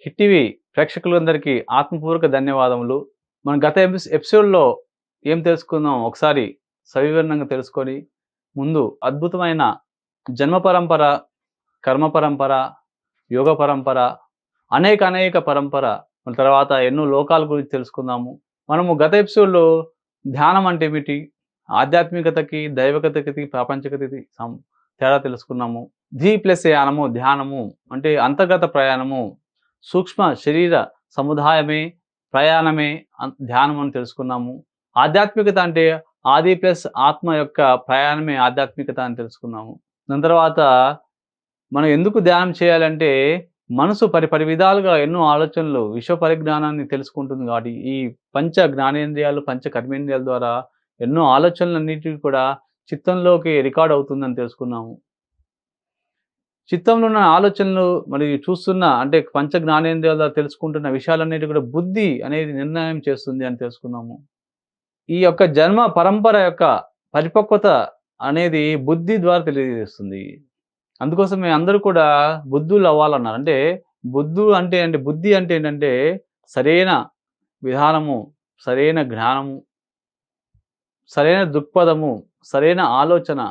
Hit TV ప్రేక్షకులందరికీ ఆత్మపూర్వక ధన్యవాదములు. మనం గత ఎపిసోడ్‌లో ఏం తెలుసుకున్నాం ఒకసారి సవివరంగా తెలుసుకొని, ముందు అద్భుతమైన జన్మ పరంపర, కర్మ పరంపర, యోగ పరంపర, అనేక పరంపర, మన తర్వాత ఎన్నో లోకాల గురించి తెలుసుకుందాము. మనము గత ఎపిసోడ్‌లో ధ్యానం అంటే ఏమిటి? ఆధ్యాత్మికతకి, దైవకతకి, ప్రాపంచికతకి తేడా తెలుసుకున్నాము. ధీ+ఏ ధ్యానము అంటే అంతర్గత ప్రయాణము. సూక్ష్మ శరీర సముదాయమే ప్రయాణమే ధ్యానం అని తెలుసుకున్నాము. ఆధ్యాత్మికత అంటే ఆది ప్లస్ ఆత్మ యొక్క ప్రయాణమే ఆధ్యాత్మికత అని తెలుసుకున్నాము. దాని తర్వాత మనం ఎందుకు ధ్యానం చేయాలంటే మనసు పరి విధాలుగా ఎన్నో ఆలోచనలు, విశ్వ పరిజ్ఞానాన్ని తెలుసుకుంటుంది కాబట్టి ఈ పంచ జ్ఞానేంద్రియాలు, పంచ కర్మేంద్రియాల ద్వారా ఎన్నో ఆలోచనలన్నిటికి కూడా చిత్తంలోకి రికార్డ్ అవుతుందని తెలుసుకున్నాము. చిత్తంలో ఉన్న ఆలోచనలు మరియు చూస్తున్న అంటే పంచ జ్ఞానేంద్రియాల ద్వారా తెలుసుకుంటున్న విషయాలన్నిటి కూడా బుద్ధి అనేది నిర్ణయం చేస్తుంది అని తెలుసుకున్నాము. ఈ యొక్క జన్మ పరంపర యొక్క పరిపక్వత అనేది బుద్ధి ద్వారా తెలియజేస్తుంది. అందుకోసమే అందరూ కూడా బుద్ధులు అవ్వాలన్నారు. అంటే బుద్ధి అంటే ఏంటంటే సరైన విధానము, సరైన జ్ఞానము, సరైన దృక్పథము, సరైన ఆలోచన,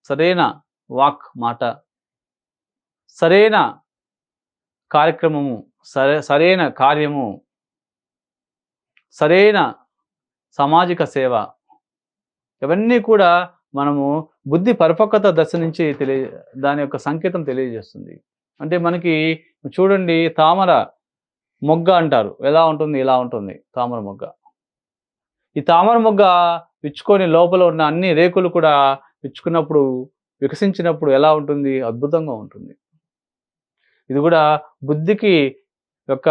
సరైన మాట, సరైన కార్యక్రమము, సరైన కార్యము, సరైన సామాజిక సేవ, ఇవన్నీ కూడా మనము బుద్ధి పరిపక్వత దశ నుంచి దాని యొక్క సంకేతం తెలియజేస్తుంది. అంటే మనకి చూడండి, తామర మొగ్గ అంటారు. ఎలా ఉంటుంది? ఇలా ఉంటుంది తామర మొగ్గ. ఈ తామర మొగ్గ విచ్చుకొని లోపల ఉన్న అన్ని రేకులు కూడా విచ్చుకున్నప్పుడు, వికసించినప్పుడు ఎలా ఉంటుంది? అద్భుతంగా ఉంటుంది. ఇది కూడా బుద్ధికి యొక్క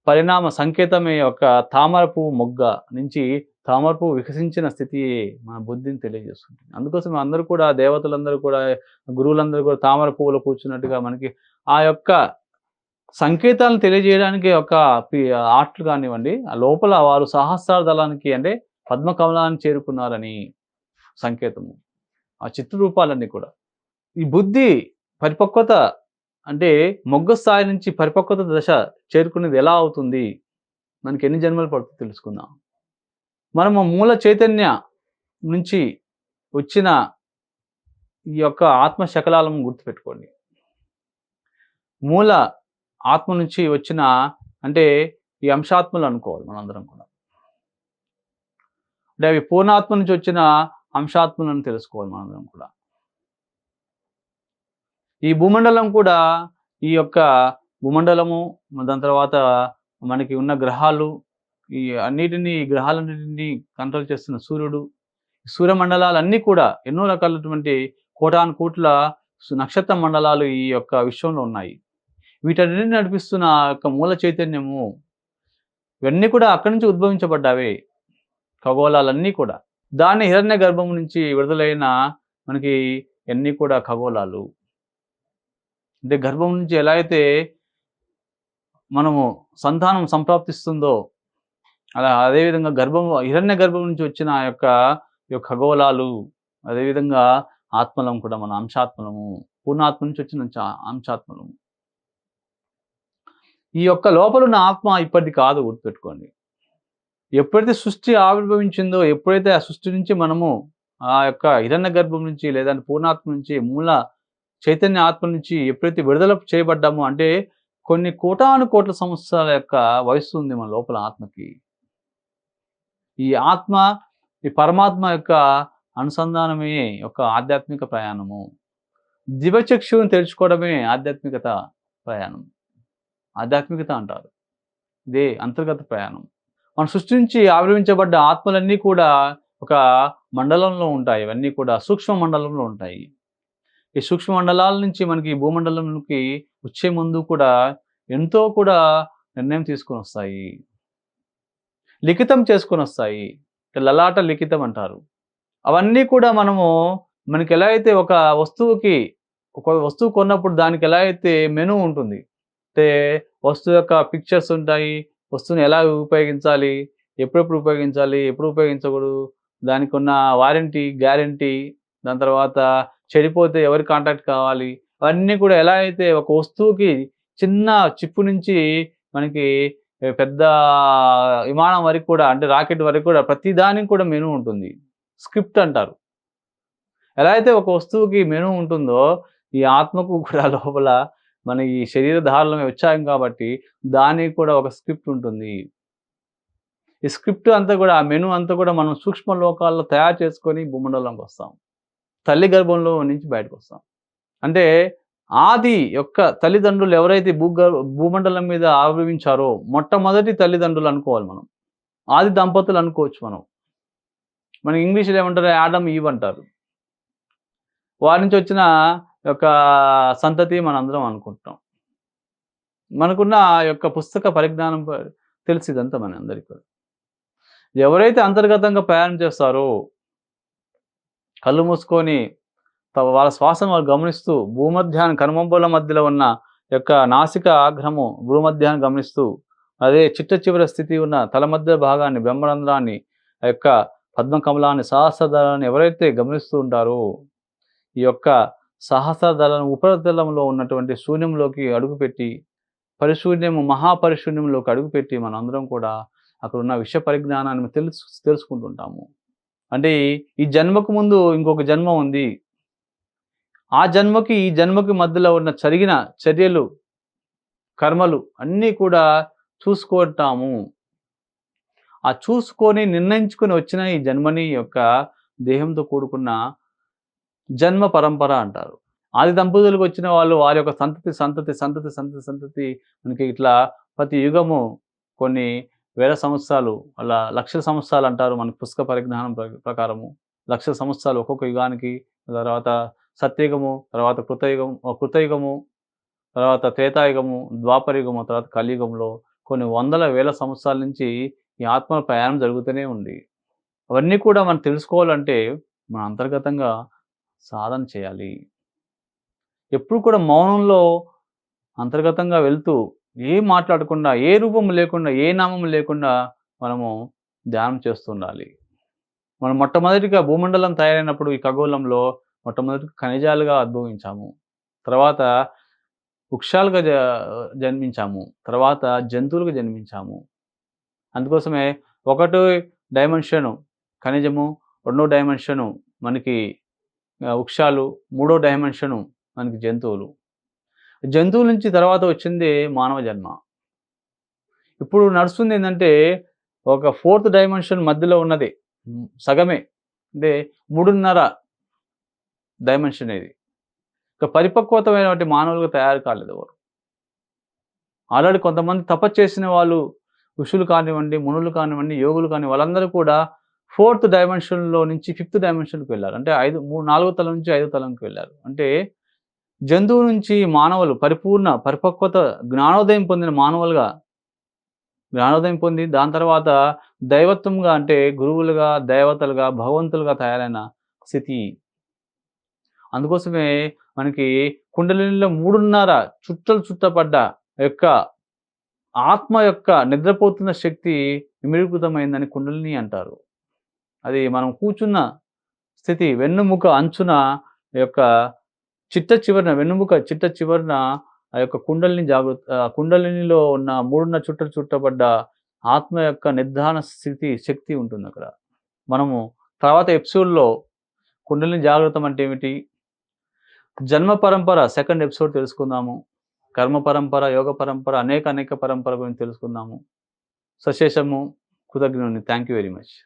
పరిణామ సంకేతమే. యొక్క తామర పువ్వు మొగ్గ నుంచి తామర పువ్వు వికసించిన స్థితి మన బుద్ధిని తెలియజేస్తుంది. అందుకోసం అందరూ కూడా, దేవతలందరూ కూడా, గురువులందరూ కూడా తామర పువ్వులో కూర్చున్నట్టుగా మనకి ఆ యొక్క సంకేతాలను తెలియజేయడానికి ఒక ఆర్ట్లు కానివ్వండి, ఆ లోపల వారు సహస్రార దళానికి అంటే పద్మకమలాన్ని చేరుకున్నారని సంకేతము. ఆ చిత్రరూపాలన్నీ కూడా. ఈ బుద్ధి పరిపక్వత అంటే మొగ్గ స్థాయి నుంచి పరిపక్వత దశ చేరుకునేది ఎలా అవుతుంది? మనకి ఎన్ని జన్మలు పడుతుందో తెలుసుకుందాం. మనము మూల చైతన్య నుంచి వచ్చిన ఈ యొక్క ఆత్మ శకలాలను గుర్తుపెట్టుకోండి. మూల ఆత్మ నుంచి వచ్చిన అంటే ఈ అంశాత్మలు అనుకోవాలి మనందరం కూడా. అంటే అవి పూర్ణాత్మ నుంచి వచ్చిన అంశాత్మలను తెలుసుకోవాలి మనందరం కూడా. ఈ భూమండలం కూడా, ఈ యొక్క భూమండలము, దాని తర్వాత మనకి ఉన్న గ్రహాలు, ఈ గ్రహాలన్నిటిని కంట్రోల్ చేస్తున్న సూర్యుడు, సూర్యమండలాలన్నీ కూడా ఎన్నో రకాలైనటువంటి కోటాను కోట్ల నక్షత్ర మండలాలు ఈ యొక్క విశ్వంలో ఉన్నాయి. వీటన్నిటిని నడిపిస్తున్న యొక్క మూల చైతన్యము, ఇవన్నీ కూడా అక్కడి నుంచి ఉద్భవించబడ్డావే ఖగోళాలన్నీ కూడా. దాన్ని హిరణ్య గర్భం నుంచి విడుదలైన మనకి అన్నీ కూడా ఖగోళాలు. అంటే గర్భం నుంచి ఎలా అయితే మనము సంతానం సంప్రాప్తిస్తుందో, అదేవిధంగా హిరణ్య గర్భం నుంచి వచ్చిన ఈ యొక్క ఖగోళాలు, అదేవిధంగా ఆత్మలం కూడా మన అంశాత్మలము, పూర్ణాత్మ నుంచి వచ్చిన అంశాత్మలము. ఈ యొక్క లోపలున్న ఆత్మ ఇప్పటిది కాదు, గుర్తుపెట్టుకోండి. ఎప్పుడైతే సృష్టి ఆవిర్భవించిందో, ఎప్పుడైతే ఆ సృష్టి నుంచి మనము ఆ యొక్క హిరణ్య గర్భం నుంచి లేదా పూర్ణాత్మ నుంచి, మూల చైతన్య ఆత్మ నుంచి ఎప్పుడైతే విడుదల చేయబడ్డామో, అంటే కొన్ని కోటాను కోట్ల సంవత్సరాల యొక్క వయస్సు ఉంది మన లోపల ఆత్మకి. ఈ ఆత్మ, ఈ పరమాత్మ యొక్క అనుసంధానమే యొక్క ఆధ్యాత్మిక ప్రయాణము. దివ్యచక్షువుని తెలుసుకోవడమే ఆధ్యాత్మికత ప్రయాణం. ఆధ్యాత్మికత అంటారు. ఇదే అంతర్గత ప్రయాణం. మన సృష్టి నుంచి ఆవిర్భించబడ్డ ఆత్మలన్నీ కూడా ఒక మండలంలో ఉంటాయి. ఇవన్నీ కూడా సూక్ష్మ మండలంలో ఉంటాయి. ఈ సూక్ష్మ మండలాల నుంచి మనకి భూమండలంలోకి వచ్చే ముందు కూడా ఎంతో కూడా నిర్ణయం తీసుకొని వస్తాయి, లిఖితం చేసుకొని వస్తాయి. లలాట లిఖితం అంటారు. అవన్నీ కూడా మనకి ఎలా అయితే ఒక వస్తువు కొన్నప్పుడు దానికి ఎలా అయితే మెనూ ఉంటుంది, అంటే వస్తువు యొక్క పిక్చర్స్ ఉంటాయి, వస్తువుని ఎలా ఉపయోగించాలి, ఎప్పుడెప్పుడు ఉపయోగించాలి, ఎప్పుడు ఉపయోగించకూడదు, దానికి ఉన్న వారంటీ, గ్యారంటీ, దాని తర్వాత చెడిపోతే ఎవరి కాంటాక్ట్ కావాలి, అవన్నీ కూడా ఎలా అయితే ఒక వస్తువుకి చిన్న చిప్పు నుంచి మనకి పెద్ద విమానం వరకు కూడా అంటే రాకెట్ వరకు కూడా ప్రతి దానికి కూడా మెనూ ఉంటుంది. స్క్రిప్ట్ అంటారు. ఎలా అయితే ఒక వస్తువుకి మెనూ ఉంటుందో, ఈ ఆత్మకు కూడా లోపల మన ఈ శరీర ధారణలో వచ్చాం కాబట్టి, దానికి కూడా ఒక స్క్రిప్ట్ ఉంటుంది. ఈ స్క్రిప్ట్ అంతా కూడా ఆ మెనూ అంతా కూడా మనం సూక్ష్మ లోకాల్లో తయారు చేసుకొని భూమండలంకి వస్తాం. తల్లి గర్భంలో నుంచి బయటకొస్తాం. అంటే ఆది యొక్క తల్లిదండ్రులు ఎవరైతే భూమండలం మీద ఆవిర్భవించారో మొట్టమొదటి తల్లిదండ్రులు అనుకోవాలి మనం. ఆది దంపతులు అనుకోవచ్చు మనం. మన ఇంగ్లీష్‌లో ఏమంటారు? యాడమ్, ఈవ్ అంటారు. వారి నుంచి వచ్చిన యొక్క సంతతి మనందరం అనుకుంటాం. మనకున్న ఆ యొక్క పుస్తక పరిజ్ఞానం తెలుసు ఇదంతా మనందరికి కూడా. ఎవరైతే అంతర్గతంగా ప్రయాణం చేస్తారో, కళ్ళు మూసుకొని వాళ్ళ శ్వాసను వాళ్ళు గమనిస్తూ భూమధ్యాహ్నం కనుబొమ్మల మధ్యలో ఉన్న యొక్క నాసిక ఆగ్రహము భూమధ్యాన్ని గమనిస్తూ అదే చిట్ట చివరి స్థితి ఉన్న తల మధ్య భాగాన్ని బ్రహ్మరంధ్రాన్ని ఆ యొక్క పద్మకమలాన్ని సహస్రదళాన్ని ఎవరైతే గమనిస్తూ ఉంటారో ఈ యొక్క సహస్రదళం ఉపరితలంలో ఉన్నటువంటి శూన్యంలోకి అడుగుపెట్టి పరిశూన్యము మహాపరిశూన్యంలోకి అడుగుపెట్టి మనందరం కూడా అక్కడ ఉన్న విషయ పరిజ్ఞానాన్ని తెలుసుకుంటుంటాము. అంటే ఈ జన్మకు ముందు ఇంకొక జన్మ ఉంది. ఆ జన్మకి ఈ జన్మకి మధ్యలో ఉన్న జరిగిన చర్యలు, కర్మలు అన్నీ కూడా చూసుకుంటాము. ఆ చూసుకొని నిర్ణయించుకొని వచ్చిన ఈ జన్మని యొక్క దేహంతో కూడుకున్న జన్మ పరంపర అంటారు. ఆది దంపతులకు వచ్చిన వాళ్ళు వారి యొక్క సంతతి మనకి ఇట్లా ప్రతి యుగము కొన్ని వేల సంవత్సరాలు అలా లక్షల సంవత్సరాలు అంటారు మన పుస్తక పరిజ్ఞానం ప్రకారము. లక్షల సంవత్సరాలు ఒక్కొక్క యుగానికి, తర్వాత సత్యయుగము, తర్వాత కృతయుగము, తర్వాత త్రేతాయుగము, ద్వాపరయుగము, తర్వాత కలియుగంలో కొన్ని వందల వేల సంవత్సరాల నుంచి ఈ ఆత్మల ప్రయాణం జరుగుతూనే ఉంది. అవన్నీ కూడా మనం తెలుసుకోవాలంటే మన అంతర్గతంగా సాధన చేయాలి. ఎప్పుడు కూడా మౌనంలో అంతర్గతంగా వెళ్తూ ఏం మాట్లాడకుండా, ఏ రూపం లేకుండా, ఏ నామం లేకుండా మనము ధ్యానం చేస్తుండాలి. మనం మొట్టమొదటిగా భూమండలం తయారైనప్పుడు ఈ ఖగోళంలో మొట్టమొదటి ఖనిజాలుగా ఉద్భవించాము. తర్వాత వృక్షాలుగా జన్మించాము. తర్వాత జంతువులుగా జన్మించాము. అందుకోసమే ఒకటో డైమెన్షను ఖనిజము, రెండో డైమెన్షను మనకి వృక్షాలు, మూడో డైమెన్షను మనకి జంతువులు. జంతువుల నుంచి తర్వాత వచ్చింది మానవ జన్మ. ఇప్పుడు నడుస్తుంది ఏంటంటే ఒక ఫోర్త్ డైమెన్షన్ మధ్యలో ఉన్నది. సగమే అంటే 3.5 డైమెన్షన్ ఇది. ఇక పరిపక్వతమైనటువంటి మానవులుగా తయారు కాలేదు ఎవరు. ఆల్రెడీ కొంతమంది తపస్సు చేసిన వాళ్ళు ఋషులు కానివ్వండి, మునులు కానివ్వండి, యోగులు కానివ్వండి వాళ్ళందరూ కూడా ఫోర్త్ డైమెన్షన్‌లో నుంచి ఫిఫ్త్ డైమెన్షన్‌కి వెళ్లారు. అంటే 4వ తలం నుంచి 5వ తలంకి వెళ్లారు. అంటే జంతువు నుంచి మానవులు పరిపక్వత జ్ఞానోదయం పొందిన మానవులుగా జ్ఞానోదయం పొంది దాని తర్వాత దైవత్వంగా అంటే గురువులుగా, దేవతలుగా, భగవంతులుగా తయారైన స్థితి. అందుకోసమే మనకి కుండలినిలో 3.5 చుట్టపడ్డ యొక్క ఆత్మ యొక్క నిద్రపోతున్న శక్తి విమిళీకృతమైందని కుండలిని అంటారు. అది మనం కూర్చున్న స్థితి వెన్నుముక అంచున యొక్క వెన్నుముక చిట్ట చివరన ఆ యొక్క కుండలినిలో ఉన్న 3.5 చుట్టలు చుట్టబడ్డ ఆత్మ యొక్క నిర్ధారణ శక్తి ఉంటుందక్కడ. మనము తర్వాత ఎపిసోడ్‌లో కుండలిని జాగృతం అంటే ఏమిటి? జన్మ పరంపర సెకండ్ ఎపిసోడ్ తెలుసుకుందాము. కర్మ పరంపర, యోగ పరంపర అనేక పరంపర గురించి తెలుసుకుందాము. సశేషము. కృతజ్ఞుడిని. Thank you very much.